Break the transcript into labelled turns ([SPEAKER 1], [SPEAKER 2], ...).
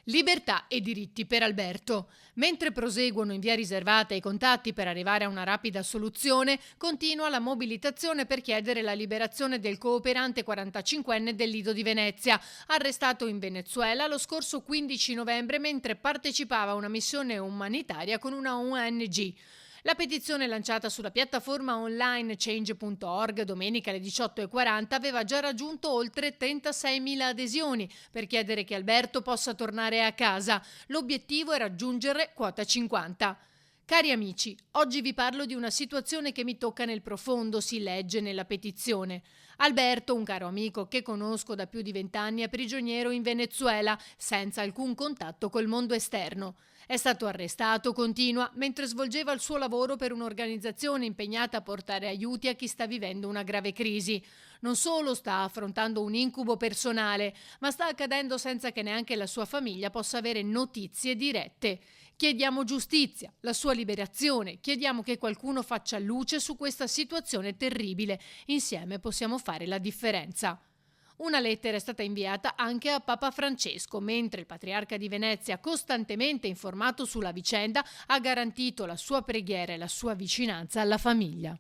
[SPEAKER 1] Libertà e diritti per Alberto. Mentre proseguono in via riservata i contatti per arrivare a una rapida soluzione, continua la mobilitazione per chiedere la liberazione del cooperante 45enne del Lido di Venezia, arrestato in Venezuela lo scorso 15 novembre mentre partecipava a una missione umanitaria con una ONG. La petizione lanciata sulla piattaforma online change.org domenica alle 18:40 aveva già raggiunto oltre 36.000 adesioni per chiedere che Alberto possa tornare a casa. L'obiettivo è raggiungere quota 50. Cari amici, oggi vi parlo di una situazione che mi tocca nel profondo, si legge nella petizione. Alberto, un caro amico che conosco da più di 20 anni, è prigioniero in Venezuela, senza alcun contatto col mondo esterno. È stato arrestato, continua, mentre svolgeva il suo lavoro per un'organizzazione impegnata a portare aiuti a chi sta vivendo una grave crisi. Non solo sta affrontando un incubo personale, ma sta accadendo senza che neanche la sua famiglia possa avere notizie dirette. Chiediamo giustizia, la sua liberazione, chiediamo che qualcuno faccia luce su questa situazione terribile. Insieme possiamo fare la differenza. Una lettera è stata inviata anche a Papa Francesco, mentre il patriarca di Venezia, costantemente informato sulla vicenda, ha garantito la sua preghiera e la sua vicinanza alla famiglia.